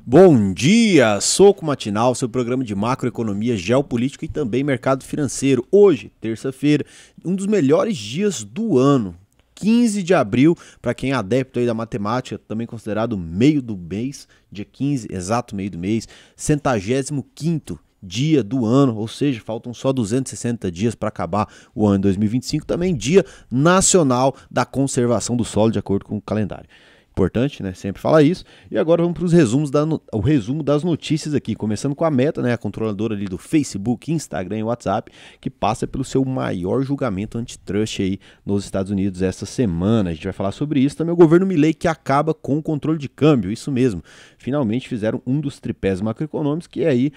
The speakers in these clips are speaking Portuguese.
Bom dia, Soco Matinal, seu programa de macroeconomia, geopolítica e também mercado financeiro. Hoje, terça-feira, um dos melhores dias do ano, 15 de abril, para quem é adepto aí da matemática, também considerado meio do mês, dia 15, exato meio do mês, 105º dia do ano, ou seja, faltam só 260 dias para acabar o ano de 2025, também dia nacional da conservação do solo, de acordo com o calendário. Importante, né? Sempre falar isso. E agora vamos para os resumos o resumo das notícias aqui, começando com a Meta, né? A controladora ali do Facebook, Instagram e WhatsApp, que passa pelo seu maior julgamento antitrust aí nos Estados Unidos essa semana. A gente vai falar sobre isso. Também o governo Milei que acaba com o controle de câmbio, isso mesmo. Finalmente fizeram um dos tripés macroeconômicos, que é aí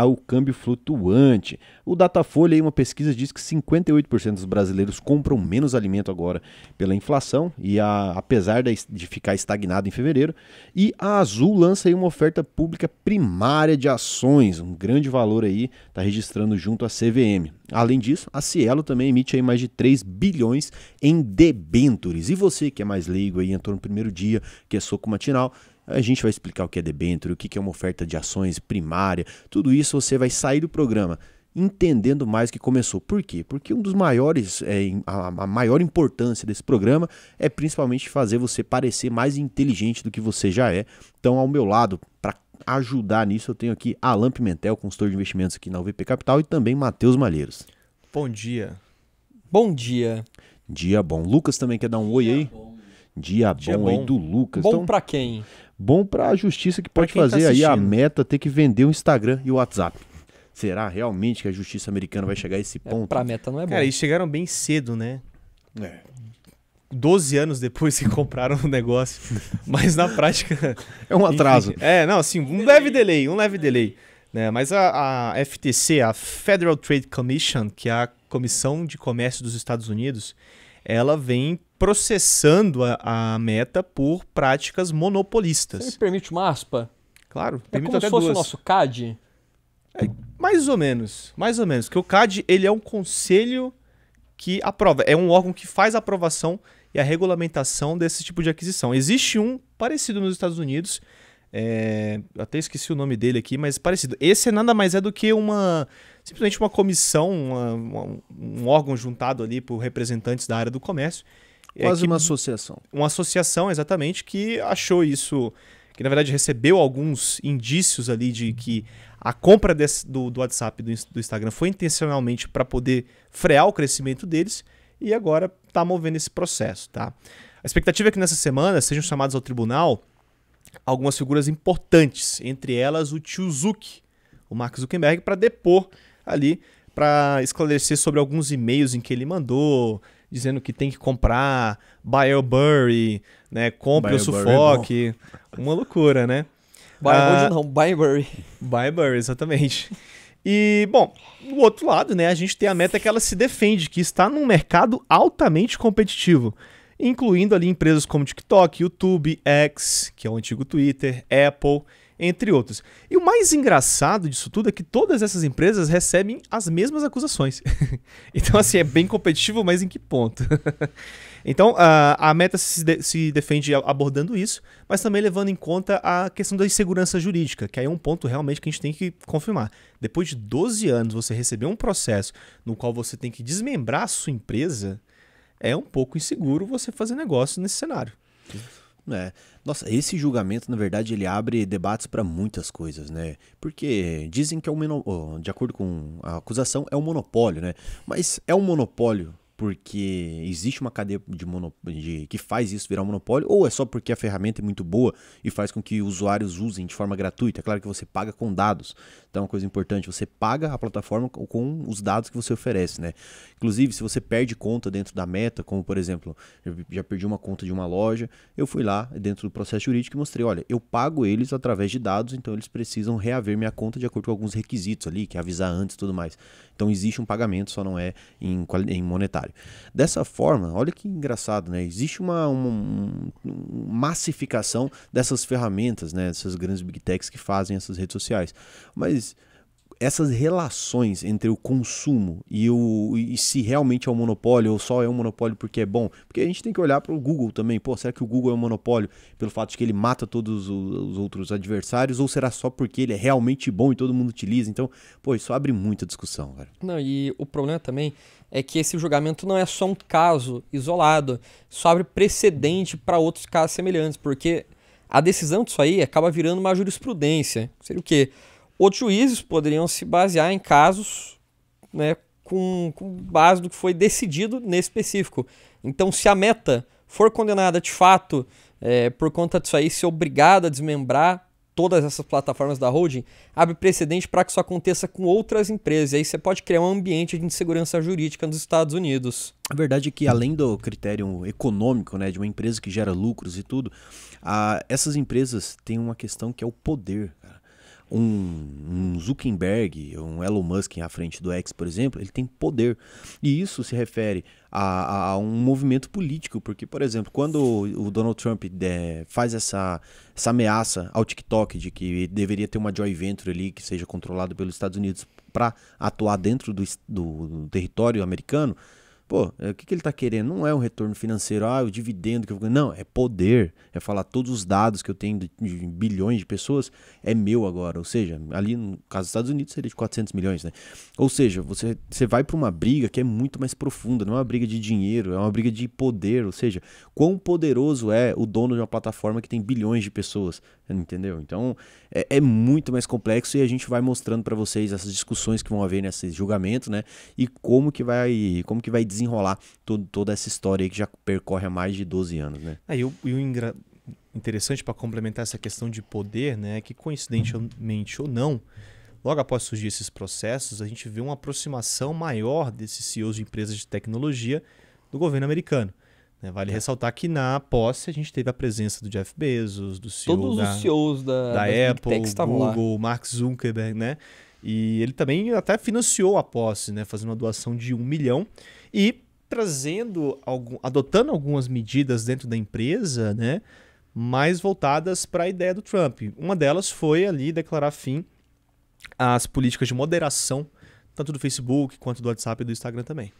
o câmbio flutuante. O Datafolha, aí, uma pesquisa, diz que 58% dos brasileiros compram menos alimento agora pela inflação, e apesar de ficar estagnado em fevereiro. E a Azul lança aí uma oferta pública primária de ações, um grande valor aí, está registrando junto à CVM. Além disso, a Cielo também emite aí mais de 3 bilhões em debêntures. E você que é mais leigo aí, entrou no primeiro dia, que é Soco Matinal, a gente vai explicar o que é debênture, o que é uma oferta de ações primária, tudo isso você vai sair do programa entendendo mais o que começou. Por quê? Porque um dos maiores, a maior importância desse programa é principalmente fazer você parecer mais inteligente do que você já é. Então, ao meu lado, para ajudar nisso, eu tenho aqui Alan Pimentel, consultor de investimentos aqui na UVP Capital, e também Matheus Malheiros. Bom dia. Bom dia. Dia bom. Lucas também quer dar um oi aí? Bom. Dia bom aí do Lucas. Bom então, pra quem? Bom pra justiça que pode fazer aí a Meta ter que vender o Instagram e o WhatsApp. Será realmente que a justiça americana vai chegar a esse ponto? Pra Meta não é bom. Cara, eles chegaram bem cedo, né? 12 É. anos depois que compraram o negócio. Mas na prática... É um atraso. Enfim, não, assim, um leve delay. Né? Mas a FTC, a Federal Trade Commission, que é a Comissão de Comércio dos Estados Unidos, ela vem processando a Meta por práticas monopolistas. Você me permite uma aspa? Claro, É permito como até se fosse duas. o nosso CAD? Mais ou menos. Porque o CAD, ele é um conselho que aprova. É um órgão que faz a aprovação e a regulamentação desse tipo de aquisição. Existe um parecido nos Estados Unidos. Eu até esqueci o nome dele aqui, mas parecido. Esse nada mais é do que simplesmente uma comissão, um órgão juntado ali por representantes da área do comércio. Quase uma associação. Uma associação, exatamente, que achou isso... que na verdade recebeu alguns indícios ali de que a compra do WhatsApp e do Instagram foi intencionalmente para poder frear o crescimento deles, e agora está movendo esse processo. Tá? A expectativa é que nessa semana sejam chamados ao tribunal algumas figuras importantes, entre elas o tio Zuck, o Mark Zuckerberg, para depor ali, para esclarecer sobre alguns e-mails em que ele mandou, dizendo que tem que comprar BioBurry, né? Compre o sufoque. Uma loucura, né? BioBurry, exatamente. E, bom, do outro lado, né, a gente tem a Meta que ela se defende, que está num mercado altamente competitivo, incluindo ali empresas como TikTok, YouTube, X, que é o antigo Twitter, Apple, entre outros. E o mais engraçado disso tudo é que todas essas empresas recebem as mesmas acusações. Então, assim, é bem competitivo, mas em que ponto? Então, a Meta se defende abordando isso, mas também levando em conta a questão da insegurança jurídica, que aí é um ponto realmente que a gente tem que confirmar. Depois de 12 anos, você receber um processo no qual você tem que desmembrar a sua empresa, é um pouco inseguro você fazer negócio nesse cenário. Nossa, esse julgamento, na verdade, ele abre debates para muitas coisas, né? Porque dizem que de acordo com a acusação, é um monopólio, né? Mas é um monopólio porque existe uma cadeia que faz isso virar um monopólio, ou é só porque a ferramenta é muito boa e faz com que usuários usem de forma gratuita? É claro que você paga com dados, então é uma coisa importante, você paga a plataforma com os dados que você oferece, né? Inclusive, se você perde conta dentro da Meta, como por exemplo, eu já perdi uma conta de uma loja, eu fui lá dentro do processo jurídico e mostrei, olha, eu pago eles através de dados, então eles precisam reaver minha conta de acordo com alguns requisitos ali, que é avisar antes e tudo mais. Então existe um pagamento, só não é em monetário. Dessa forma, olha que engraçado, né? Existe uma massificação dessas ferramentas, né? Dessas grandes big techs que fazem essas redes sociais. Mas essas relações entre o consumo e se realmente é um monopólio ou só é um monopólio porque é bom, porque a gente tem que olhar para o Google também, pô, será que o Google é um monopólio pelo fato de que ele mata todos os outros adversários, ou será só porque ele é realmente bom e todo mundo utiliza? Então, pô, isso abre muita discussão, cara. Não, e o problema também é que esse julgamento não é só um caso isolado, isso abre precedente para outros casos semelhantes, porque a decisão disso aí acaba virando uma jurisprudência. Seria o quê? Outros juízes poderiam se basear em casos, né, com base do que foi decidido nesse específico. Então, se a Meta for condenada de fato por conta disso aí, ser obrigada a desmembrar todas essas plataformas da holding, abre precedente para que isso aconteça com outras empresas. E aí você pode criar um ambiente de insegurança jurídica nos Estados Unidos. A verdade é que, além do critério econômico, né, de uma empresa que gera lucros e tudo, essas empresas têm uma questão que é o poder, cara. Um Zuckerberg, um Elon Musk à frente do X, por exemplo, ele tem poder. E isso se refere a um movimento político, porque, por exemplo, quando o Donald Trump faz essa ameaça ao TikTok de que deveria ter uma joint venture ali que seja controlada pelos Estados Unidos para atuar dentro do território americano, pô, o que ele tá querendo? Não é um retorno financeiro, o dividendo que eu vou... Não, é poder. É falar todos os dados que eu tenho de bilhões de pessoas é meu agora. Ou seja, ali no caso dos Estados Unidos seria de 400 milhões, né? Ou seja, você vai para uma briga que é muito mais profunda. Não é uma briga de dinheiro, é uma briga de poder. Ou seja, quão poderoso é o dono de uma plataforma que tem bilhões de pessoas, entendeu? Então, é muito mais complexo e a gente vai mostrando para vocês essas discussões que vão haver nesse julgamento, né? E como que vai desenrolar toda essa história aí que já percorre há mais de 12 anos, né? E o interessante para complementar essa questão de poder, né, é que coincidentemente ou não, logo após surgir esses processos, a gente vê uma aproximação maior desses CEOs de empresas de tecnologia do governo americano. Né? Vale ressaltar que na posse a gente teve a presença do Jeff Bezos, do CEO Todos os CEOs da Apple, Google, lá. Mark Zuckerberg, né? E ele também até financiou a posse, né, fazendo uma doação de 1 milhão e adotando algumas medidas dentro da empresa, né, mais voltadas para a ideia do Trump. Uma delas foi ali declarar fim às políticas de moderação, tanto do Facebook quanto do WhatsApp e do Instagram também.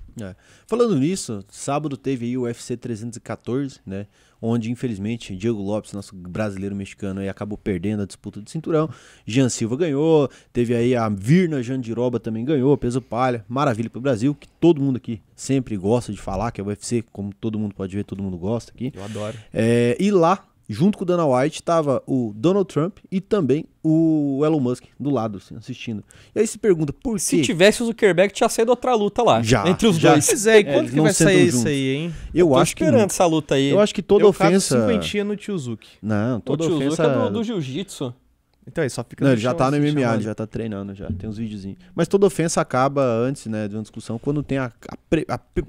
Falando nisso, sábado teve aí o UFC 314, né? Onde, infelizmente, Diego Lopes, nosso brasileiro mexicano, aí, acabou perdendo a disputa de cinturão. Jean Silva ganhou, teve aí a Virna Jandiroba também ganhou, peso palha, maravilha pro Brasil, que todo mundo aqui sempre gosta de falar, que é o UFC, como todo mundo pode ver, todo mundo gosta aqui. Eu adoro. E lá, junto com o Dana White, tava o Donald Trump e também o Elon Musk do lado, assim, assistindo. E aí se pergunta por quê? Se tivesse o Zuckerberg, tinha saído outra luta lá. Já, entre os já. dois. Pois é, e quando que vai sair isso aí, hein? Eu Tô acho que esperando essa luta aí. eu acho que toda ofensa... cinquentinha no Tio Zuki. Não, toda o tio ofensa... Zuka é do jiu-jitsu. Então aí só fica Não, no ele já chão, tá no assim, MMA, chamando. ele já tá treinando, já tem uns videozinhos. Mas toda ofensa acaba antes, né, de uma discussão, quando tem a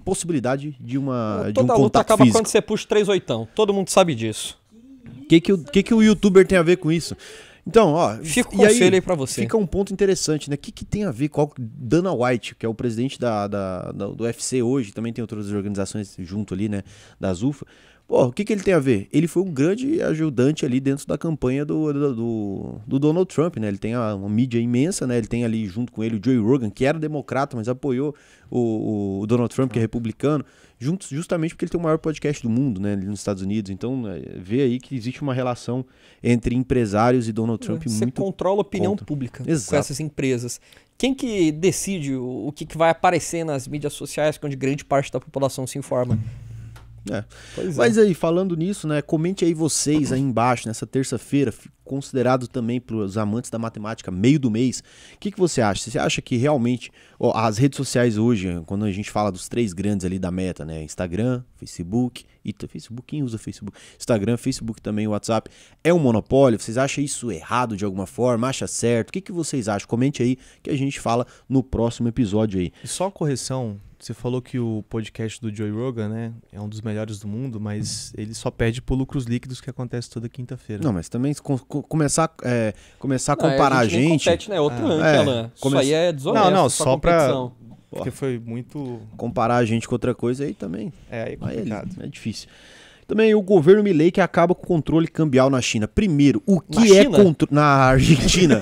possibilidade de um Toda luta contato acaba físico. quando você puxa 3 oitão. Todo mundo sabe disso. O que o youtuber tem a ver com isso? Então, ó... Fica o e conselho aí pra você. Fica um ponto interessante, né? O que tem a ver com Dana White, que é o presidente do UFC hoje, também tem outras organizações junto ali, né, da ZUFA. Pô, o que ele tem a ver? Ele foi um grande ajudante ali dentro da campanha do Donald Trump, né? Ele tem uma mídia imensa, né? Ele tem ali junto com ele o Joe Rogan, que era democrata, mas apoiou o Donald Trump, que é republicano, justamente porque ele tem o maior podcast do mundo, né? Ali nos Estados Unidos. Então, vê aí que existe uma relação entre empresários e Donald Trump Você muito... controla a opinião pública Exato. com essas empresas. Quem que decide o que vai aparecer nas mídias sociais, onde grande parte da população se informa? Pois Mas aí, falando nisso, né, comente aí vocês aí embaixo, nessa terça-feira, considerado também pelos amantes da matemática, meio do mês, o que você acha? Você acha que realmente as redes sociais hoje, quando a gente fala dos 3 grandes ali da Meta, né, Instagram, Facebook, Facebook, quem usa Facebook? Instagram, Facebook também, WhatsApp, é um monopólio? Vocês acham isso errado de alguma forma? Acha certo? O que vocês acham? Comente aí que a gente fala no próximo episódio aí. E só a correção, você falou que o podcast do Joe Rogan, né, é um dos melhores do mundo, mas ele só perde por lucros líquidos, que acontece toda quinta-feira. Não, mas também começar a comparar a gente... Nem compete, né? Outro ranking, Alan. Isso aí é desonesto. Não, só competição. Porque foi muito... Comparar a gente com outra coisa aí também. Aí é complicado. É difícil. Também o governo Milei que acaba com o controle cambial na China. Primeiro, o que Na é China? controle... Na Argentina.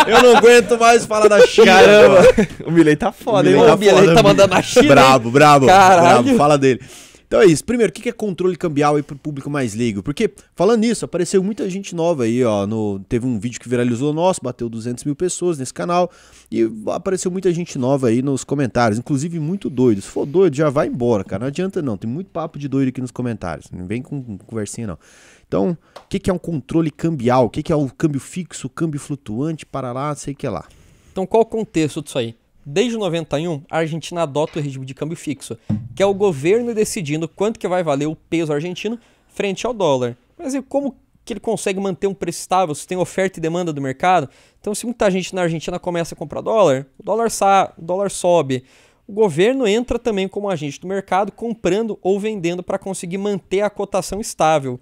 Eu não aguento mais falar da China. Caramba, mano. o Milei tá foda, O hein, Milei mano? O Milei tá mandando na China, hein? Brabo, Caralho. brabo, fala dele. Então é isso. Primeiro, o que é controle cambial aí pro público mais leigo? Porque, falando nisso, apareceu muita gente nova aí, ó. Teve um vídeo que viralizou nosso, bateu 200 mil pessoas nesse canal. E apareceu muita gente nova aí nos comentários, inclusive muito doido. Se for doido, já vai embora, cara. Não adianta não, tem muito papo de doido aqui nos comentários. Não vem com conversinha, não. Então, o que é um controle cambial? O que é o câmbio fixo, câmbio flutuante, para lá, sei que é lá. Então qual o contexto disso aí? Desde 91, a Argentina adota o regime de câmbio fixo, que é o governo decidindo quanto que vai valer o peso argentino frente ao dólar. Mas e como que ele consegue manter um preço estável se tem oferta e demanda do mercado? Então se muita gente na Argentina começa a comprar dólar, o dólar sobe. O governo entra também como agente do mercado, comprando ou vendendo para conseguir manter a cotação estável.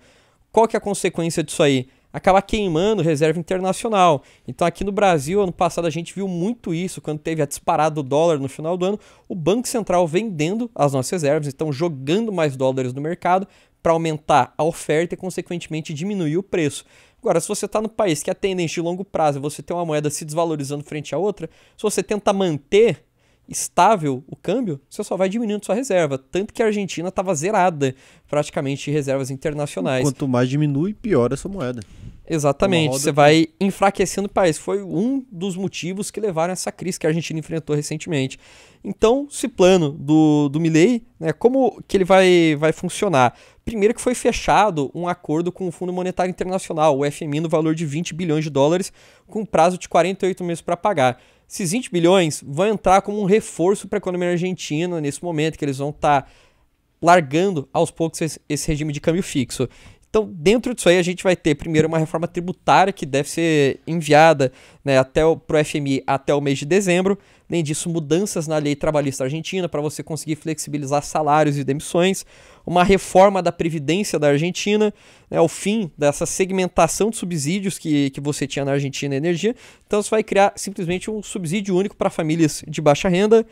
Qual que é a consequência disso aí? Acaba queimando reserva internacional. Então aqui no Brasil, ano passado, a gente viu muito isso, quando teve a disparada do dólar no final do ano, o Banco Central vendendo as nossas reservas, então jogando mais dólares no mercado para aumentar a oferta e, consequentemente, diminuir o preço. Agora, se você está no país que é tendência de longo prazo e você tem uma moeda se desvalorizando frente à outra, se você tenta manter estável o câmbio, você só vai diminuindo sua reserva. Tanto que a Argentina estava zerada praticamente de reservas internacionais. Quanto mais diminui, pior essa moeda. Exatamente, roda você vai enfraquecendo o país. Foi um dos motivos que levaram a essa crise que a Argentina enfrentou recentemente. Então, esse plano do Milei, né, como que ele vai funcionar? Primeiro que foi fechado um acordo com o Fundo Monetário Internacional, o FMI, no valor de 20 bilhões de dólares, com prazo de 48 meses para pagar. Esses 20 bilhões vão entrar como um reforço para a economia argentina nesse momento, que eles vão estar largando aos poucos esse regime de câmbio fixo. Então, dentro disso aí, a gente vai ter, primeiro, uma reforma tributária que deve ser enviada, né, para o FMI até o mês de dezembro. Além disso, mudanças na lei trabalhista argentina para você conseguir flexibilizar salários e demissões. Uma reforma da Previdência da Argentina, né, o fim dessa segmentação de subsídios que você tinha na Argentina Energia. Então, você vai criar simplesmente um subsídio único para famílias de baixa renda.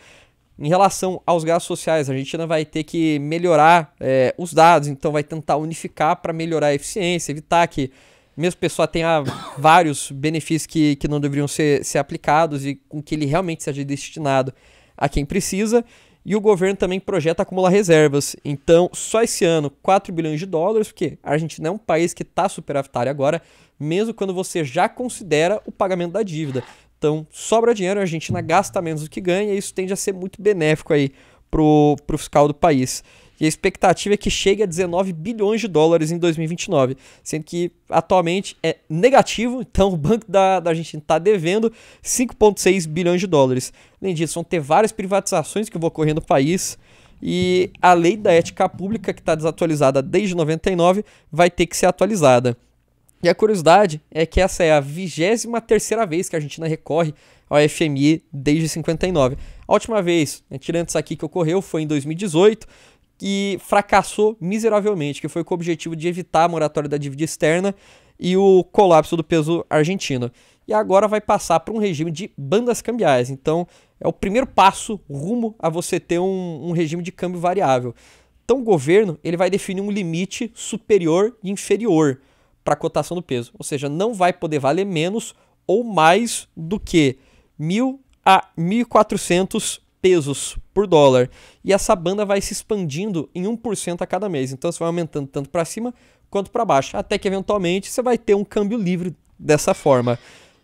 Em relação aos gastos sociais, a Argentina vai ter que melhorar os dados, então vai tentar unificar para melhorar a eficiência, evitar que mesmo a pessoa tenha vários benefícios que não deveriam ser aplicados e com que ele realmente seja destinado a quem precisa. E o governo também projeta acumular reservas. Então, só esse ano, 4 bilhões de dólares, porque a Argentina é um país que está superavitário agora, mesmo quando você já considera o pagamento da dívida. Então, sobra dinheiro, a Argentina gasta menos do que ganha, e isso tende a ser muito benéfico aí pro fiscal do país. E a expectativa é que chegue a 19 bilhões de dólares em 2029, sendo que atualmente é negativo, então o Banco da Argentina está devendo 5,6 bilhões de dólares. Além disso, vão ter várias privatizações que vão ocorrer no país, e a lei da ética pública, que está desatualizada desde 99, vai ter que ser atualizada. E a curiosidade é que essa é a 23ª vez que a Argentina recorre ao FMI desde 59. A última vez, né, tirando isso aqui, que ocorreu foi em 2018, que fracassou miseravelmente, que foi com o objetivo de evitar a moratória da dívida externa e o colapso do peso argentino. E agora vai passar para um regime de bandas cambiais. Então, é o primeiro passo rumo a você ter um regime de câmbio variável. Então, o governo ele vai definir um limite superior e inferior para a cotação do peso, ou seja, não vai poder valer menos ou mais do que 1.000 a 1.400 pesos por dólar, e essa banda vai se expandindo em 1% a cada mês, então você vai aumentando tanto para cima quanto para baixo, até que eventualmente você vai ter um câmbio livre dessa forma.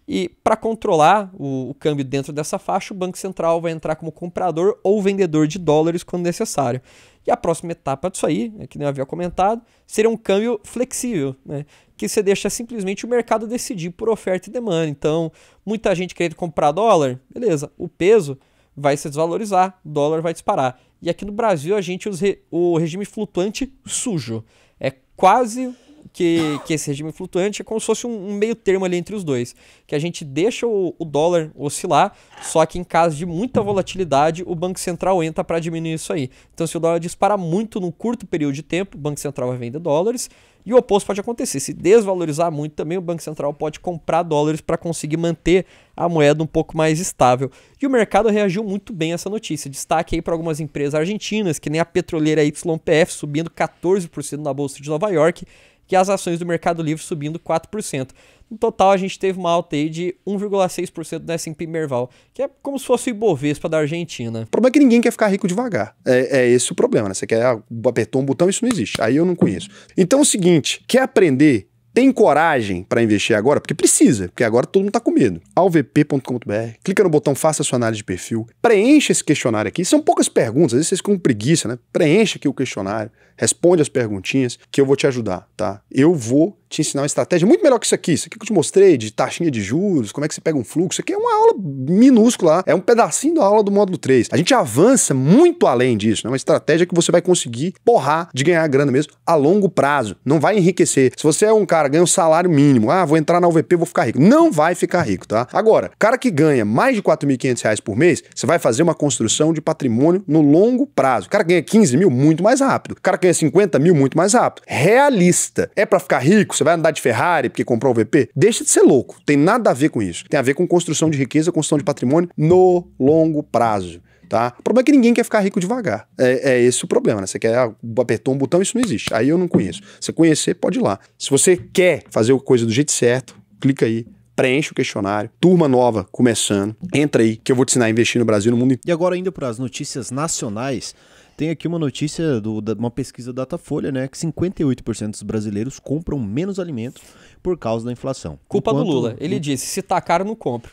E para controlar o câmbio dentro dessa faixa, o Banco Central vai entrar como comprador ou vendedor de dólares quando necessário. E a próxima etapa disso aí, que nem eu havia comentado, seria um câmbio flexível, né? Que você deixa simplesmente o mercado decidir por oferta e demanda. Então, muita gente querendo comprar dólar, beleza, o peso vai se desvalorizar, o dólar vai disparar. E aqui no Brasil a gente usa o regime flutuante sujo. É quase que esse regime flutuante é como se fosse um meio termo ali entre os dois, que a gente deixa o dólar oscilar, só que em caso de muita volatilidade, o Banco Central entra para diminuir isso aí. Então, se o dólar dispara muito num curto período de tempo, o Banco Central vai vender dólares, E o oposto pode acontecer. Se desvalorizar muito, também o Banco Central pode comprar dólares para conseguir manter a moeda um pouco mais estável. E o mercado reagiu muito bem a essa notícia. Destaque aí para algumas empresas argentinas, que nem a petroleira YPF subindo 14% na Bolsa de Nova York, e as ações do Mercado Livre subindo 4%. No total, a gente teve uma alta aí de 1,6% no S&P Merval, que é como se fosse o Ibovespa da Argentina. O problema é que ninguém quer ficar rico devagar. É esse o problema, né? Você quer apertar um botão, isso não existe. Aí eu não conheço. Então é o seguinte, quer aprender? Tem coragem para investir agora? Porque precisa, porque agora todo mundo tá com medo. alvp.com.br, clica no botão faça sua análise de perfil, preencha esse questionário aqui, são poucas perguntas, às vezes vocês ficam com preguiça, né? Preencha aqui o questionário, responde as perguntinhas que eu vou te ajudar, tá? Eu vou te ensinar uma estratégia muito melhor que isso aqui que eu te mostrei, de taxinha de juros, como é que você pega um fluxo, isso aqui é uma aula minúscula, é um pedacinho da aula do módulo 3. A gente avança muito além disso, né? Uma estratégia que você vai conseguir porrar de ganhar grana mesmo a longo prazo, não vai enriquecer. Se você é um cara ganha um salário mínimo, vou entrar na UVP, vou ficar rico. Não vai ficar rico, tá? Agora, cara que ganha mais de R$4.500 por mês, você vai fazer uma construção de patrimônio no longo prazo. O cara ganha 15 mil, muito mais rápido. O cara ganha 50 mil, muito mais rápido. Realista. É pra ficar rico? Você vai andar de Ferrari porque comprou o UVP? Deixa de ser louco. Tem nada a ver com isso. Tem a ver com construção de riqueza, construção de patrimônio no longo prazo. Tá? O problema é que ninguém quer ficar rico devagar. É esse o problema, né? Você quer apertar um botão, isso não existe. Aí eu não conheço. Se você conhecer, pode ir lá. Se você quer fazer a coisa do jeito certo, clica aí, preenche o questionário, turma nova começando, entra aí que eu vou te ensinar a investir no Brasil e no mundo inteiro. E agora indo para as notícias nacionais, tem aqui uma notícia, uma pesquisa da Datafolha, né, que 58% dos brasileiros compram menos alimentos por causa da inflação. Culpa do Lula. Ele disse, se tá caro, não compra.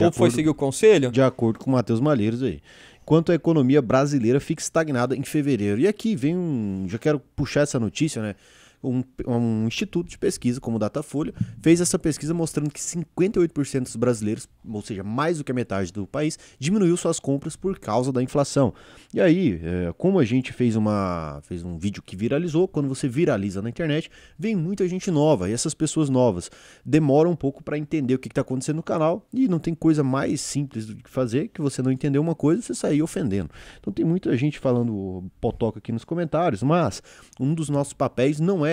Ou foi seguir o conselho? De acordo com o Matheus Malheiros aí. Enquanto a economia brasileira fica estagnada em fevereiro. E aqui vem já quero puxar essa notícia, né? Um instituto de pesquisa como o Datafolha fez essa pesquisa mostrando que 58% dos brasileiros, ou seja, mais do que a metade do país, diminuiu suas compras por causa da inflação. E aí, como a gente fez um vídeo que viralizou, quando você viraliza na internet, vem muita gente nova, e essas pessoas novas demoram um pouco para entender o que está acontecendo no canal, e não tem coisa mais simples do que fazer, que você não entender uma coisa, você sair ofendendo. Então tem muita gente falando potoca aqui nos comentários, mas um dos nossos papéis não é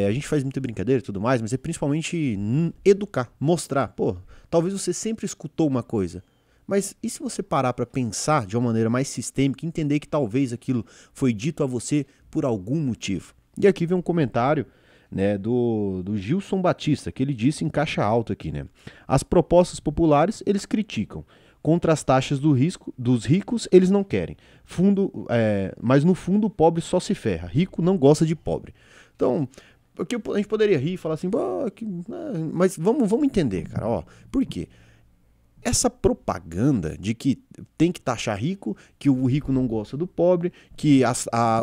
a gente faz muita brincadeira e tudo mais, mas é principalmente educar, mostrar, pô, talvez você sempre escutou uma coisa, mas e se você parar para pensar de uma maneira mais sistêmica, entender que talvez aquilo foi dito a você por algum motivo? E aqui vem um comentário, né, do Gilson Batista, que ele disse em caixa alta aqui, né? As propostas populares eles criticam, contra as taxas dos ricos eles não querem. Mas no fundo o pobre só se ferra, rico não gosta de pobre. Então, porque a gente poderia rir e falar assim, mas vamos entender, cara, ó, por quê? Essa propaganda de que tem que taxar rico, que o rico não gosta do pobre, que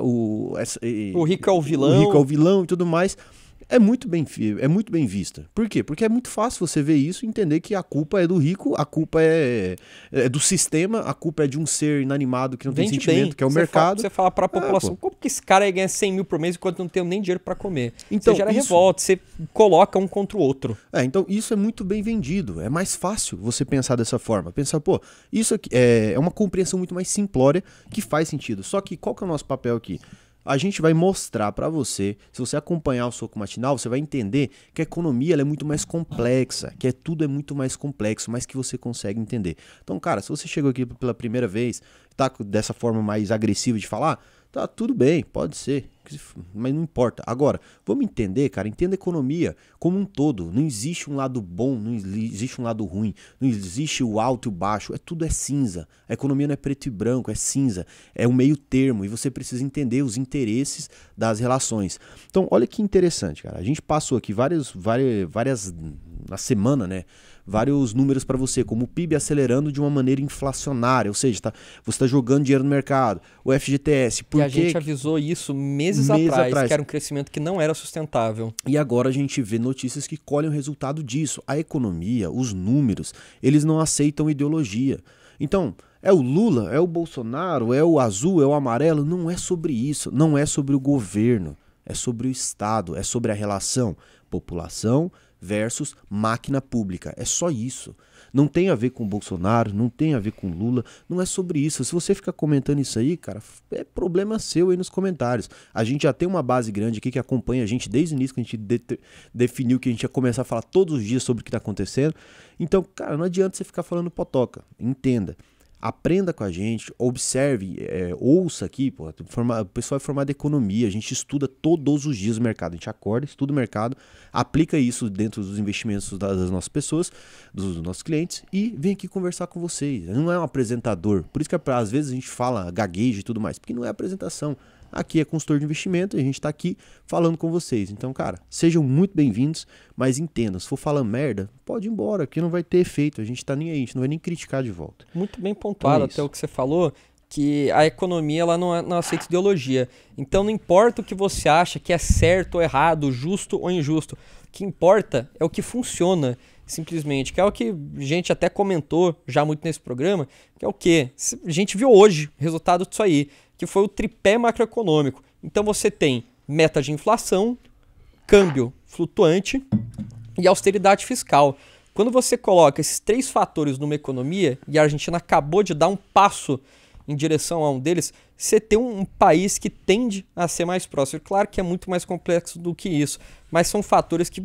o rico é o vilão. O rico é o vilão e tudo mais, é muito bem vista. Por quê? Porque é muito fácil você ver isso e entender que a culpa é do rico, a culpa é do sistema, a culpa é de um ser inanimado que não tem sentimento, que é o mercado. Você fala pra população, como que esse cara ganha 100 mil por mês enquanto não tem nem dinheiro pra comer? Então, você gera revolta, você coloca um contra o outro. Então isso é muito bem vendido, é mais fácil você pensar dessa forma. Pensar, pô, isso aqui é uma compreensão muito mais simplória que faz sentido. Só que qual que é o nosso papel aqui? A gente vai mostrar para você, se você acompanhar o Soco Matinal, você vai entender que a economia ela é muito mais complexa, que tudo é muito mais complexo, mas que você consegue entender. Então, cara, se você chegou aqui pela primeira vez, tá dessa forma mais agressiva de falar, tá tudo bem, pode ser, mas não importa. Agora, vamos entender, cara, entenda a economia como um todo. Não existe um lado bom, não existe um lado ruim, não existe o alto e o baixo, tudo é cinza. A economia não é preto e branco, é cinza, é um meio termo e você precisa entender os interesses das relações. Então, olha que interessante, cara. A gente passou aqui várias na semana, né? Vários números para você, como o PIB acelerando de uma maneira inflacionária, ou seja, você está jogando dinheiro no mercado, o FGTS. E a gente avisou isso meses atrás, que era um crescimento que não era sustentável. E agora a gente vê notícias que colhem o resultado disso. A economia, os números, eles não aceitam ideologia. Então, é o Lula, é o Bolsonaro, é o azul, é o amarelo, não é sobre isso, não é sobre o governo, é sobre o Estado, é sobre a relação população versus máquina pública. É só isso. Não tem a ver com o Bolsonaro, não tem a ver com o Lula, não é sobre isso. Se você ficar comentando isso aí, cara, é problema seu aí nos comentários. A gente já tem uma base grande aqui que acompanha a gente desde o início, que a gente definiu que a gente ia começar a falar todos os dias sobre o que está acontecendo. Então, cara, não adianta você ficar falando potoca, entenda. Aprenda com a gente, observe, ouça aqui, pô, o pessoal é formado em economia, a gente estuda todos os dias o mercado, a gente acorda, estuda o mercado, aplica isso dentro dos investimentos das nossas pessoas, dos nossos clientes e vem aqui conversar com vocês. Não é um apresentador, por isso que às vezes a gente fala gaguejo e tudo mais, porque não é apresentação. Aqui é consultor de investimento e a gente tá aqui falando com vocês. Então, cara, sejam muito bem-vindos, mas entendam, se for falando merda, pode ir embora, que não vai ter efeito. A gente tá nem aí, a gente não vai nem criticar de volta. Muito bem pontuado até o que você falou, que a economia ela não aceita ideologia. Então não importa o que você acha que é certo ou errado, justo ou injusto. O que importa é o que funciona, simplesmente. Que é o que a gente até comentou já muito nesse programa, que é o quê? A gente viu hoje o resultado disso aí, que foi o tripé macroeconômico. Então você tem meta de inflação, câmbio flutuante e austeridade fiscal. Quando você coloca esses três fatores numa economia, e a Argentina acabou de dar um passo em direção a um deles, você tem um país que tende a ser mais próximo. Claro que é muito mais complexo do que isso, mas são fatores que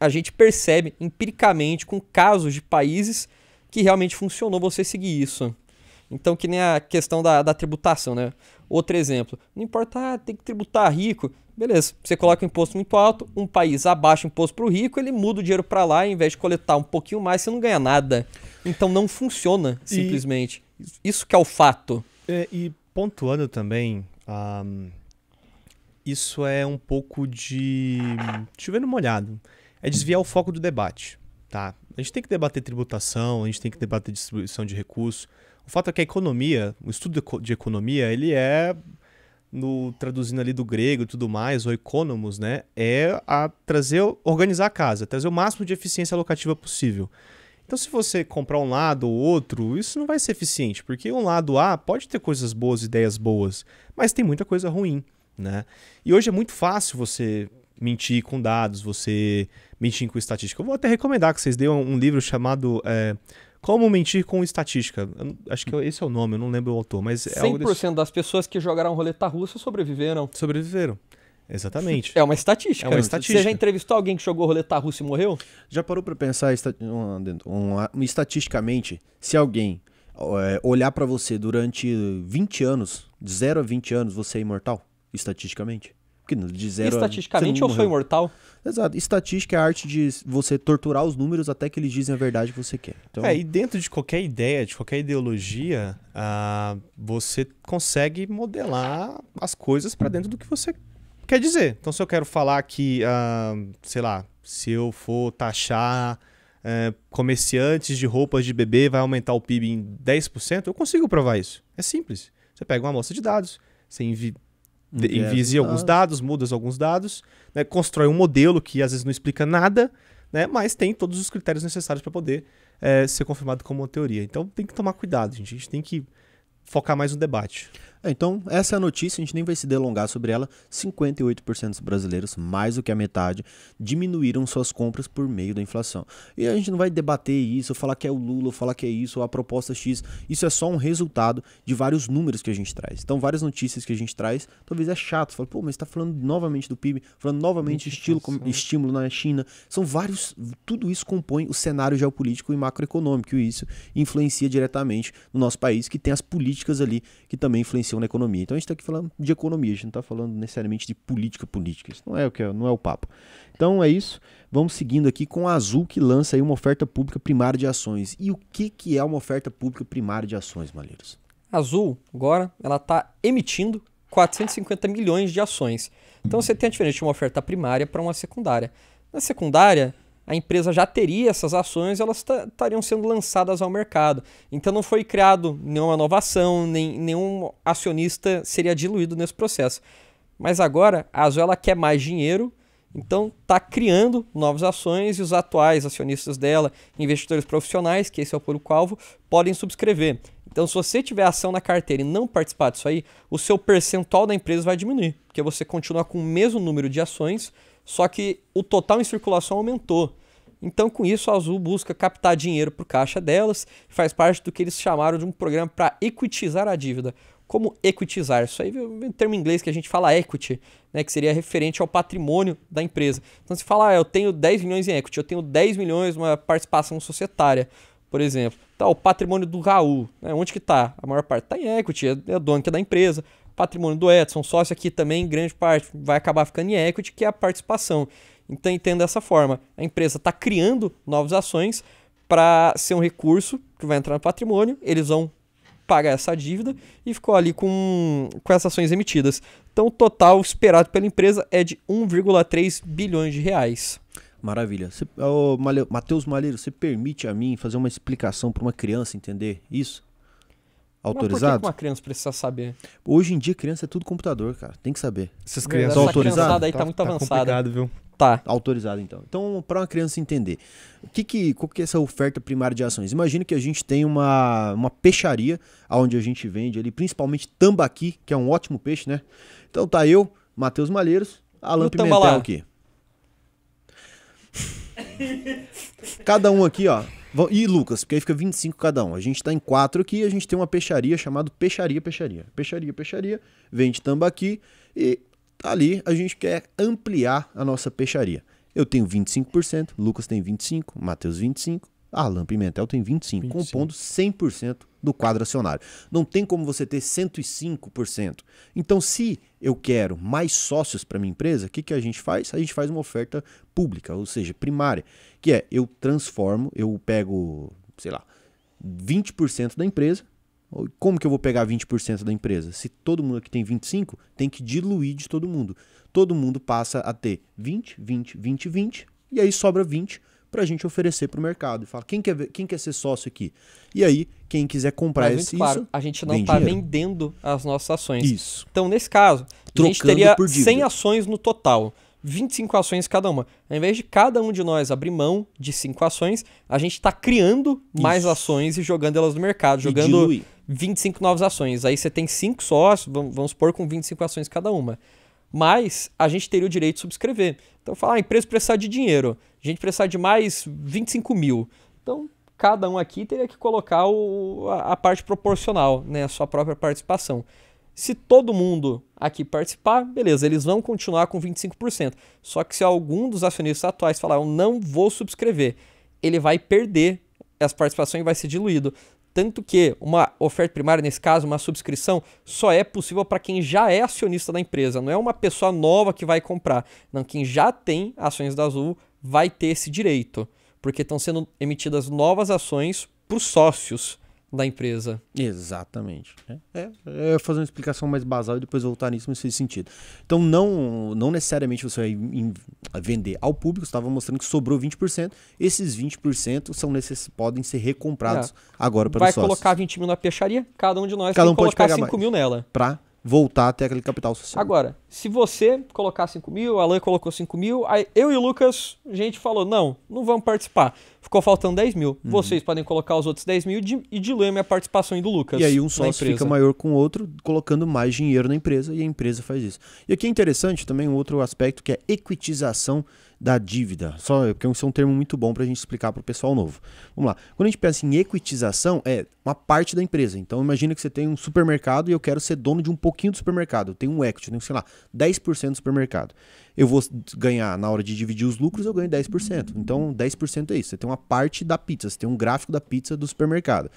a gente percebe empiricamente com casos de países que realmente funcionou você seguir isso. Então, que nem a questão da tributação, né? Outro exemplo, não importa, tem que tributar rico. Beleza, você coloca um imposto muito alto, um país abaixa o imposto para o rico, ele muda o dinheiro para lá, ao invés de coletar um pouquinho mais, você não ganha nada. Então não funciona, simplesmente. Isso que é o fato. E pontuando também, isso é um pouco de chovendo molhado. É desviar o foco do debate, tá? A gente tem que debater tributação, a gente tem que debater distribuição de recursos. O fato é que a economia, o estudo de economia, ele é, traduzindo ali do grego e tudo mais, o economos, né, é organizar a casa, trazer o máximo de eficiência alocativa possível. Então, se você comprar um lado ou outro, isso não vai ser eficiente, porque um lado A pode ter coisas boas, ideias boas, mas tem muita coisa ruim, né? E hoje é muito fácil você mentir com dados, você mentir com estatística. Eu vou até recomendar que vocês leiam um livro chamado Como Mentir com Estatística. Acho que esse é o nome, eu não lembro o autor, mas é 100% das pessoas que jogaram roleta russa sobreviveram. Sobreviveram. Exatamente. É uma estatística. É uma estatística. Você já entrevistou alguém que jogou roleta russa e morreu? Já parou para pensar estatisticamente, se alguém olhar para você durante 20 anos, de 0 a 20 anos, você é imortal? Estatisticamente? Porque de 0 estatisticamente eu sou imortal? Exato. Estatística é a arte de você torturar os números até que eles dizem a verdade que você quer. Então... e dentro de qualquer ideia, de qualquer ideologia, você consegue modelar as coisas para dentro do que você quer dizer. Então, se eu quero falar que, sei lá, se eu for taxar comerciantes de roupas de bebê vai aumentar o PIB em 10%, eu consigo provar isso. É simples. Você pega uma amostra de dados, você envisia alguns dados, muda alguns dados, né, constrói um modelo que às vezes não explica nada, né, mas tem todos os critérios necessários para poder ser confirmado como uma teoria. Então tem que tomar cuidado, gente. A gente tem que focar mais no debate. Então, essa é a notícia, a gente nem vai se delongar sobre ela. 58% dos brasileiros, mais do que a metade, diminuíram suas compras por meio da inflação. E a gente não vai debater isso, falar que é o Lula, falar que é isso, ou a proposta X. Isso é só um resultado de vários números que a gente traz. Então, várias notícias que a gente traz, talvez é chato. Fala, pô, mas você tá falando novamente do PIB, falando novamente de estímulo na China. São vários, tudo isso compõe o cenário geopolítico e macroeconômico, e isso influencia diretamente no nosso país, que tem as políticas ali que também influenciam na economia. Então a gente está aqui falando de economia, a gente não está falando necessariamente de política. Isso não é o papo. Então é isso. Vamos seguindo aqui com a Azul, que lança aí uma oferta pública primária de ações. E o que é uma oferta pública primária de ações, Malheiros? A Azul, agora, ela está emitindo 450 milhões de ações. Então você tem a diferença de uma oferta primária para uma secundária. Na secundária, a empresa já teria essas ações, elas estariam sendo lançadas ao mercado. Então não foi criado nenhuma inovação, nenhum acionista seria diluído nesse processo. Mas agora a Azul ela quer mais dinheiro, então está criando novas ações e os atuais acionistas dela, investidores profissionais, que esse é o público-alvo, podem subscrever. Então se você tiver ação na carteira e não participar disso aí, o seu percentual da empresa vai diminuir, porque você continua com o mesmo número de ações, só que o total em circulação aumentou. Então, com isso, a Azul busca captar dinheiro para o caixa delas, faz parte do que eles chamaram de um programa para equitizar a dívida. Como equitizar? Isso aí é um termo em inglês que a gente fala equity, né, que seria referente ao patrimônio da empresa. Então, se fala, eu tenho 10 milhões em equity, eu tenho 10 milhões uma participação societária, por exemplo. Tá, o patrimônio do Raul, né, onde que está? A maior parte está em equity, é o dono que é da empresa. Patrimônio do Edson, sócio aqui também, grande parte, vai acabar ficando em equity, que é a participação. Então, entenda dessa forma. A empresa está criando novas ações para ser um recurso que vai entrar no patrimônio, eles vão pagar essa dívida e ficou ali com essas ações emitidas. Então, o total esperado pela empresa é de 1,3 bilhões de reais. Maravilha. Matheus Malheiro, você permite a mim fazer uma explicação para uma criança entender isso? Autorizado? Mas por que uma criança precisa saber? Hoje em dia, criança é tudo computador, cara. Tem que saber. Essas Essa crianças Tá autorizado? criançada aí tá muito avançada. complicado, viu? Tá. Autorizado, então. Então, para uma criança entender, qual que é essa oferta primária de ações? Imagina que a gente tem uma peixaria, onde a gente vende ali, principalmente tambaqui, que é um ótimo peixe, né? Então tá eu, Matheus Malheiros, Alan E o Pimentel tambalá? aqui. Cada um aqui, ó. E Lucas, porque aí fica 25 cada um. A gente tá em 4 aqui, a gente tem uma peixaria chamada Peixaria. Peixaria, vende tambaqui e ali a gente quer ampliar a nossa peixaria. Eu tenho 25%, Lucas tem 25%, Matheus 25%, Alan Pimentel tem 25%, compondo 100% do quadro acionário. Não tem como você ter 105%. Então, se eu quero mais sócios para minha empresa, o que a gente faz? A gente faz uma oferta pública, ou seja, primária, que é eu pego, sei lá, 20% da empresa. Como que eu vou pegar 20% da empresa? Se todo mundo aqui tem 25%, tem que diluir de todo mundo. Todo mundo passa a ter 20, 20, 20, 20, e aí sobra 20 para a gente oferecer para o mercado. E fala, quem quer ser sócio aqui? E aí, quem quiser comprar Mas muito claro, a gente não está vendendo as nossas ações. Isso. Então, nesse caso, a gente Trocando teria por dívida. 100 ações no total. 25 ações cada uma. Ao invés de cada um de nós abrir mão de 5 ações, a gente está criando mais ações e jogando elas no mercado, jogando diluir. 25 novas ações. Aí você tem 5 sócios, vamos supor, com 25 ações cada uma. Mas a gente teria o direito de subscrever. Então, falar, a empresa precisa de dinheiro, a gente precisa de mais 25 mil. Então, cada um aqui teria que colocar a parte proporcional, né, a sua própria participação. Se todo mundo aqui participar, beleza, eles vão continuar com 25%. Só que se algum dos acionistas atuais falar, eu não vou subscrever, ele vai perder essa participação e vai ser diluído. Tanto que uma oferta primária, nesse caso, uma subscrição, só é possível para quem já é acionista da empresa. Não é uma pessoa nova que vai comprar. Não, quem já tem ações da Azul vai ter esse direito. Porque estão sendo emitidas novas ações para os sócios da empresa. Exatamente. É fazer uma explicação mais basal e depois voltar nisso, mas fez sentido. Então, não necessariamente você vai vender ao público, você estava mostrando que sobrou 20%. Esses 20% podem ser recomprados agora para os sócios. Vai colocar 20 mil na peixaria, cada um de nós Cada tem um que pode colocar pegar 5 mil nela. para voltar até aquele capital social. Agora, se você colocar 5 mil, a Alan colocou 5 mil, aí eu e o Lucas, a gente falou, não vamos participar. Ficou faltando 10 mil. Vocês podem colocar os outros 10 mil e diluir a minha participação do Lucas. E aí um sócio fica maior com o outro, colocando mais dinheiro na empresa, e a empresa faz isso. E aqui é interessante também um outro aspecto, que é equitização da dívida. Porque isso é um termo muito bom para a gente explicar para o pessoal novo. Vamos lá. Quando a gente pensa em equitização, é uma parte da empresa. Então imagina que você tem um supermercado e eu quero ser dono de um pouquinho do supermercado. Eu tenho um equity, eu tenho, sei lá, 10% do supermercado. Eu vou ganhar, na hora de dividir os lucros, eu ganho 10%. Então 10% é isso. Você tem uma parte da pizza, você tem um gráfico da pizza do supermercado.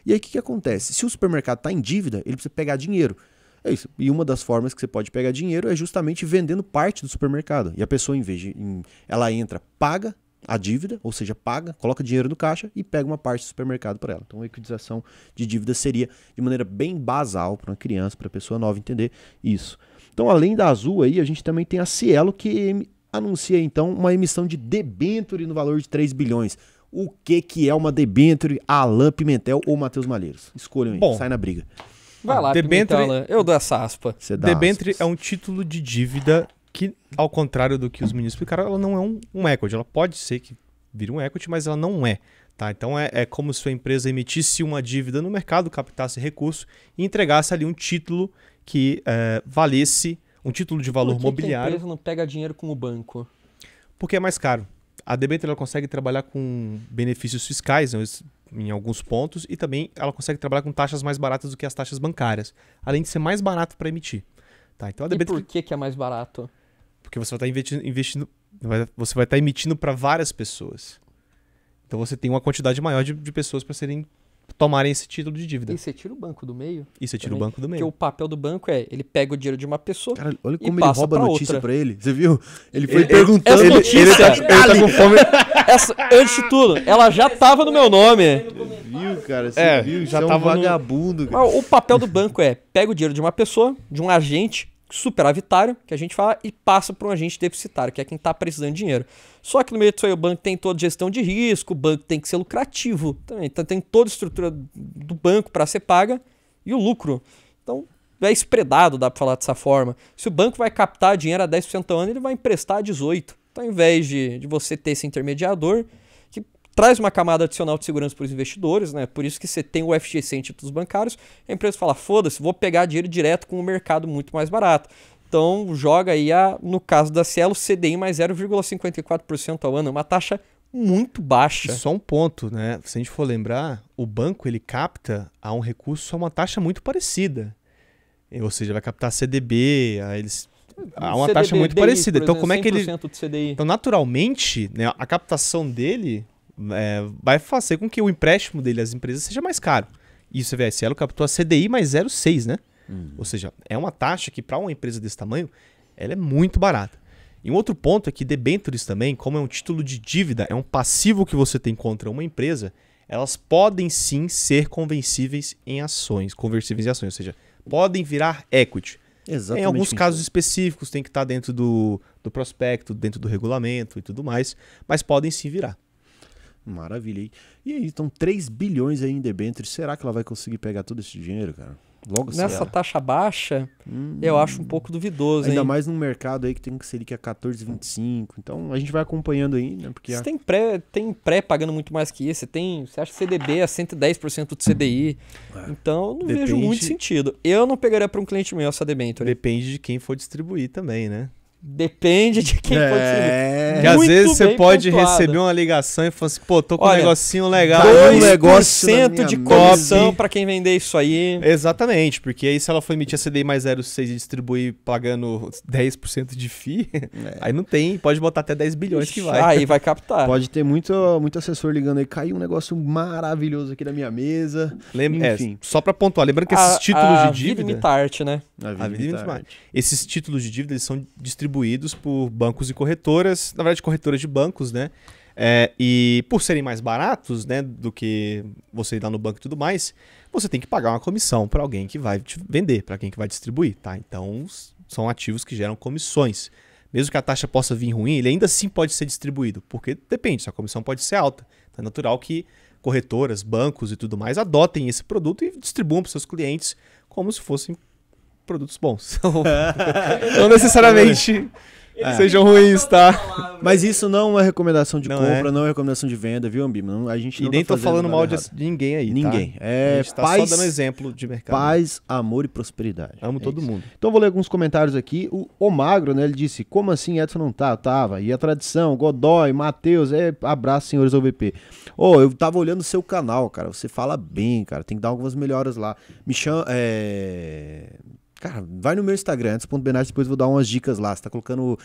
E aí o que acontece? Se o supermercado está em dívida, ele precisa pegar dinheiro. É isso. E uma das formas que você pode pegar dinheiro é justamente vendendo parte do supermercado. E a pessoa, ela entra, paga a dívida, ou seja, coloca dinheiro no caixa e pega uma parte do supermercado para ela. Então a equitização de dívida seria de maneira bem basal para uma criança, para a pessoa nova entender isso. Então, além da Azul aí, a gente também tem a Cielo, que anuncia então uma emissão de debênture no valor de 3 bilhões. O que é uma debênture? Alan Pimentel ou Matheus Malheiros? Escolham aí, sai na briga. Vai lá, Pimentel, eu dou essa aspa. Debênture é um título de dívida que, ao contrário do que os meninos explicaram, ela não é um equity. Ela pode ser que vire um equity, mas ela não é. Tá? Então é como se a empresa emitisse uma dívida no mercado, captasse recurso e entregasse ali um título que valesse, um título de valor mobiliário. A empresa não pega dinheiro com o banco? Porque é mais caro. A debênture ela consegue trabalhar com benefícios fiscais em alguns pontos e também ela consegue trabalhar com taxas mais baratas do que as taxas bancárias, além de ser mais barato para emitir. Tá, então a E debênture, por que é mais barato? porque você vai estar você vai estar emitindo para várias pessoas. Então você tem uma quantidade maior de pessoas para tomarem esse título de dívida. E você tira o banco do meio? E você tira também. o banco do Porque meio. o papel do banco ele pega o dinheiro de uma pessoa. Cara, olha E como ele passa rouba a pra notícia outra. pra ele. Você viu? Ele foi Ele- perguntando. essa notícia- ele tá com fome. Antes de tudo, ela já tava no meu nome. Viu, cara? Você É, viu? já Você é um tava no- vagabundo, cara. Mas o papel do banco pega o dinheiro de uma pessoa, de um agente superavitário, que a gente fala, e passa para um agente deficitário, que é quem tá precisando de dinheiro. Só que no meio disso aí o banco tem toda gestão de risco, o banco tem que ser lucrativo também. Então tem toda a estrutura do banco para ser paga e o lucro. Então é spreadado, dá para falar dessa forma. Se o banco vai captar dinheiro a 10% ao ano, ele vai emprestar a 18%. Então ao invés de você ter esse intermediador, que traz uma camada adicional de segurança para os investidores, né? Por isso que você tem o FGC em títulos bancários, a empresa fala, foda-se, vou pegar dinheiro direto com um mercado muito mais barato. Então joga aí, no caso da Cielo, CDI mais 0,54% ao ano, uma taxa muito baixa. Só um ponto, né? Se a gente for lembrar, o banco ele capta a um recurso a uma taxa muito parecida. Ou seja, vai captar CDB, a uma taxa muito parecida. Então, como é que ele. 100% de CDI. Então, naturalmente, né, a captação dele vai fazer com que o empréstimo dele às empresas seja mais caro. E você vê, a Cielo captou a CDI mais 0,6, né? Ou seja, é uma taxa que para uma empresa desse tamanho, ela é muito barata. E um outro ponto é que debêntures também, como é um título de dívida, é um passivo que você tem contra uma empresa, elas podem sim ser conversíveis em ações, ou seja, podem virar equity. Exatamente. Em alguns casos específicos tem que estar dentro do prospecto, dentro do regulamento e tudo mais, mas podem sim virar. Maravilha. E aí, estão 3 bilhões aí em debêntures. Será que ela vai conseguir pegar todo esse dinheiro, cara? Logo assim. Nessa taxa baixa, eu acho um pouco duvidoso, Ainda hein? mais num mercado aí que tem que ser que é 14,25. Então a gente vai acompanhando aí, né? Porque Você tem pré pagando muito mais que isso. Você acha que CDB é 110% do CDI. Então, não vejo Depende- muito sentido. Eu não pegaria para um cliente meu essa debênture. Depende de quem for distribuir também, né? Depende de quem pode ser. Porque às Muito vezes você bem pode pontuado. receber uma ligação e falar assim, pô, tô com um Olha, negocinho legal. Caiu um 2% negócio na minha de mesa. comissão para quem vender isso aí. Exatamente, porque aí se ela for emitir a CDI mais 0,6 e distribuir pagando 10% de FII, aí não tem, pode botar até 10 bilhões que vai. Aí vai captar. Pode ter muito assessor ligando aí. Caiu um negócio maravilhoso aqui na minha mesa. Enfim. Só pra pontuar, lembrando que esses títulos de vida dívida... imita a arte, né? A vida imita a arte. Esses títulos de dívida eles são distribuídos por bancos e corretoras, na verdade corretoras de bancos, né? E por serem mais baratos, né, do que você ir lá no banco e tudo mais, você tem que pagar uma comissão para alguém que vai te vender, para alguém que vai distribuir, tá? Então são ativos que geram comissões. Mesmo que a taxa possa vir ruim, ele ainda assim pode ser distribuído, porque depende, a comissão pode ser alta. Então é natural que corretoras, bancos e tudo mais adotem esse produto e distribuam para seus clientes como se fossem produtos bons. Não necessariamente sejam ruins, tá? Mas isso não é recomendação de Não compra, não é recomendação de venda, viu, Ambima? Não, a gente E não nem tá tô falando fazendo mal nada de errado. ninguém aí, Ninguém. tá? É A gente tá paz, só dando exemplo de mercado. paz, amor e prosperidade. Amo É todo isso. mundo. Então eu vou ler alguns comentários aqui. O Magro, né, ele disse, como assim Edson não tá? Eu tava. E a tradição, Godoy, Matheus, abraço, senhores OVP. Eu tava olhando o seu canal, cara, você fala bem, cara, tem que dar algumas melhoras lá. Me chama, Cara, vai no meu Instagram, antes.benard, depois eu vou dar umas dicas lá. Você tá colocando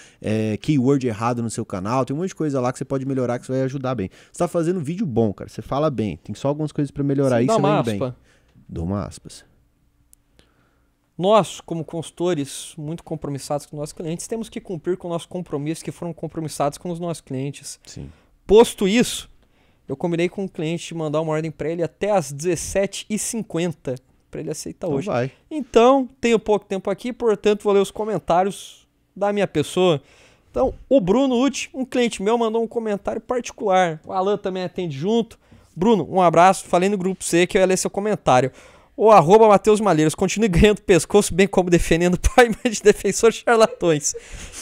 keyword errado no seu canal, tem um monte de coisa lá que você pode melhorar, que você vai ajudar bem. Você tá fazendo vídeo bom, cara, você fala bem. Tem só algumas coisas pra melhorar aí que Dá você uma vai bem. aspa. Dou uma aspas. Nós, como consultores muito compromissados com nossos clientes, temos que cumprir com nossos compromissos que foram compromissados com os nossos clientes. Sim. Posto isso, eu combinei com o cliente de mandar uma ordem para ele até às 17h50, para ele aceitar Então hoje. vai. Então, tenho pouco tempo aqui, portanto, vou ler os comentários da minha pessoa. Então, o Bruno Uti, um cliente meu, mandou um comentário particular. O Alan também atende junto. Bruno, um abraço. Falei no grupo C que eu ia ler seu comentário. O @Matheus Malheiros, continue ganhando pescoço, bem como defendendo o pai de defensores charlatões.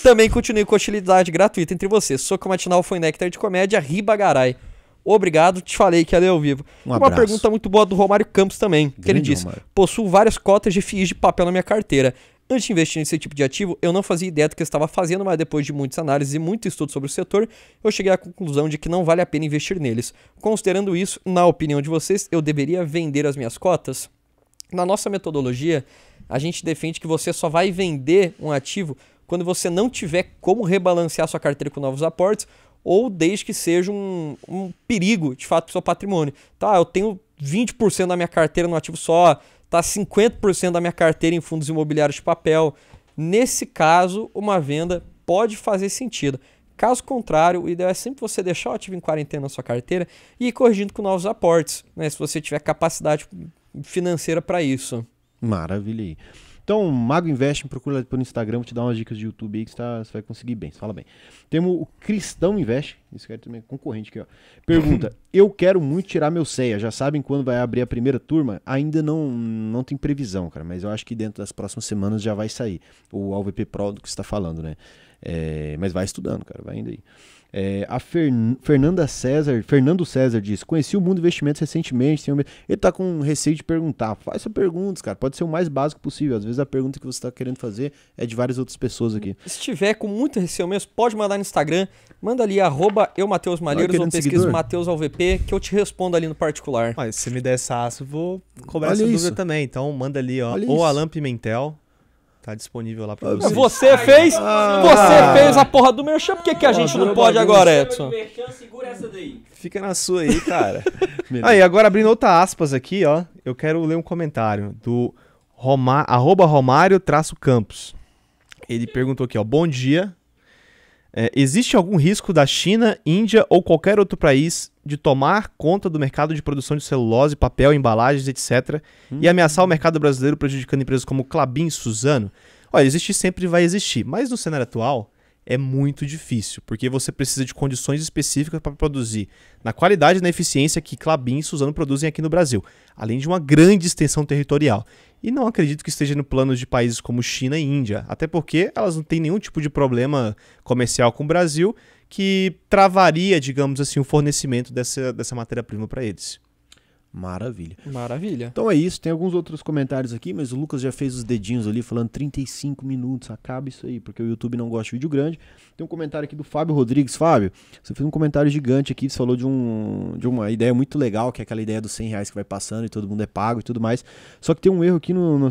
Também continue com hostilidade gratuita entre vocês. Soco matinal foi néctar de comédia, Ribagaray. Obrigado, te falei que ia ler ao vivo. Uma abraço. pergunta muito boa do Romário Campos também, que ele Grande disse: Romário. possuo várias cotas de FIIs de papel na minha carteira. Antes de investir nesse tipo de ativo, eu não fazia ideia do que eu estava fazendo, mas depois de muitas análises e muito estudo sobre o setor, eu cheguei à conclusão de que não vale a pena investir neles. Considerando isso, na opinião de vocês, eu deveria vender as minhas cotas? Na nossa metodologia, a gente defende que você só vai vender um ativo quando você não tiver como rebalancear sua carteira com novos aportes, ou desde que seja um perigo, de fato, para o seu patrimônio. Tá, eu tenho 20% da minha carteira no ativo só, tá 50% da minha carteira em fundos imobiliários de papel. Nesse caso, uma venda pode fazer sentido. Caso contrário, o ideal é sempre você deixar o ativo em quarentena na sua carteira e ir corrigindo com novos aportes, né, se você tiver capacidade financeira para isso. Maravilha aí. Então, Mago Invest, procura pelo Instagram, vou te dar umas dicas de YouTube aí que você vai conseguir bem, você fala bem. Temos o Cristão Invest, esse cara também é concorrente aqui, ó. Pergunta, eu quero muito tirar meu CEA, já sabem quando vai abrir a primeira turma? Ainda não tem previsão, cara, mas eu acho que dentro das próximas semanas já vai sair o AVP Pro do que você está falando, né? Mas vai estudando, cara, vai indo aí. A Fernando César diz, conheci o Mundo Investimentos recentemente, ele tá com receio de perguntar, faça perguntas, cara, pode ser o mais básico possível, às vezes a pergunta que você tá querendo fazer é de várias outras pessoas aqui. Se tiver com muito receio mesmo, pode mandar no Instagram, manda ali, @eumateusmalheiros ou pesquisa Mateus AVP, que eu te respondo ali no particular. Mas se me der essa aço, eu vou cobrar essa dúvida também, então manda ali, ó, ou Alan Pimentel. Tá disponível lá pra você. Você fez a porra do merchan, por que a gente não pode agora, Edson? Segura essa daí. Fica na sua aí, cara. Aí, agora abrindo outra aspas aqui, ó, eu quero ler um comentário do @Romário-Campos. Ele perguntou aqui, ó, bom dia. Existe algum risco da China, Índia ou qualquer outro país de tomar conta do mercado de produção de celulose, papel, embalagens, etc. e ameaçar o mercado brasileiro, prejudicando empresas como Klabin e Suzano? Olha, existir sempre vai existir, mas no cenário atual é muito difícil, porque você precisa de condições específicas para produzir na qualidade e na eficiência que Klabin e Suzano produzem aqui no Brasil, além de uma grande extensão territorial. E não acredito que esteja no plano de países como China e Índia, até porque elas não têm nenhum tipo de problema comercial com o Brasil que travaria, digamos assim, o fornecimento dessa matéria-prima para eles. Maravilha. Maravilha. Então é isso, tem alguns outros comentários aqui, mas o Lucas já fez os dedinhos ali falando 35 minutos, acaba isso aí, porque o YouTube não gosta de vídeo grande. Tem um comentário aqui do Fábio Rodrigues. Fábio, você fez um comentário gigante aqui, você falou de uma ideia muito legal, que é aquela ideia dos R$100 que vai passando e todo mundo é pago e tudo mais. Só que tem um erro aqui na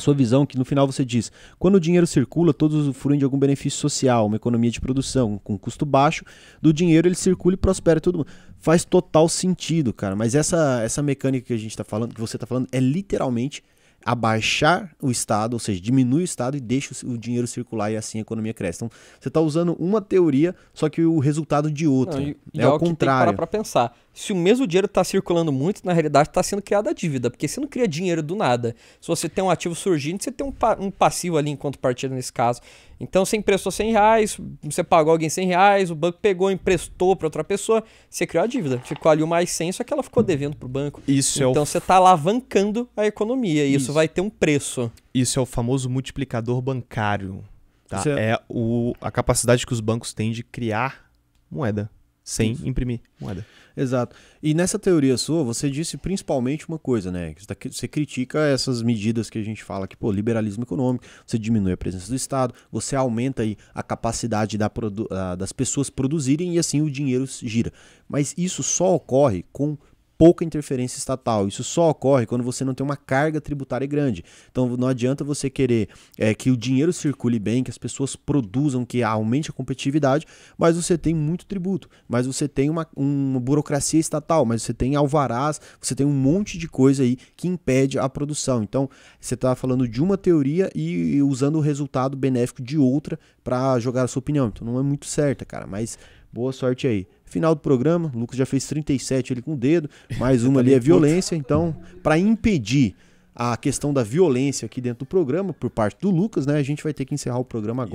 sua visão, que no final você diz, quando o dinheiro circula, todos usufruem de algum benefício social, uma economia de produção, com custo baixo do dinheiro, ele circula e prospera todo mundo. Faz total sentido, cara, mas essa mecânica que a gente tá falando, que você tá falando, é literalmente abaixar o Estado, ou seja, diminui o Estado e deixa o dinheiro circular e assim a economia cresce. Então, você está usando uma teoria, só que o resultado de outra. É o contrário. Tem que parar para pensar. Se o mesmo dinheiro está circulando muito, na realidade está sendo criada a dívida, porque você não cria dinheiro do nada. Se você tem um ativo surgindo, você tem um passivo ali em contrapartida nesse caso. Então você emprestou R$100, você pagou alguém R$100, o banco pegou, emprestou para outra pessoa, você criou a dívida. Ficou ali o mais 100, só que ela ficou devendo para o banco. Então você está alavancando a economia e isso vai ter um preço. Isso é o famoso multiplicador bancário. Tá? A capacidade que os bancos têm de criar moeda sem imprimir moeda. Exato. E nessa teoria sua, você disse principalmente uma coisa, né? Você critica essas medidas que a gente fala que, liberalismo econômico, você diminui a presença do Estado, você aumenta aí a capacidade das pessoas produzirem e assim o dinheiro gira. Mas isso só ocorre com pouca interferência estatal. Isso só ocorre quando você não tem uma carga tributária grande. Então não adianta você querer que o dinheiro circule bem, que as pessoas produzam, que aumente a competitividade, mas você tem muito tributo, mas você tem uma burocracia estatal, mas você tem alvarás, você tem um monte de coisa aí que impede a produção. Então você está falando de uma teoria e usando o resultado benéfico de outra para jogar a sua opinião. Então não é muito certa, cara, mas boa sorte aí. Final do programa, o Lucas já fez 37 ali com o dedo, mais uma ali é violência. Então, para impedir a questão da violência aqui dentro do programa, por parte do Lucas, né, a gente vai ter que encerrar o programa agora.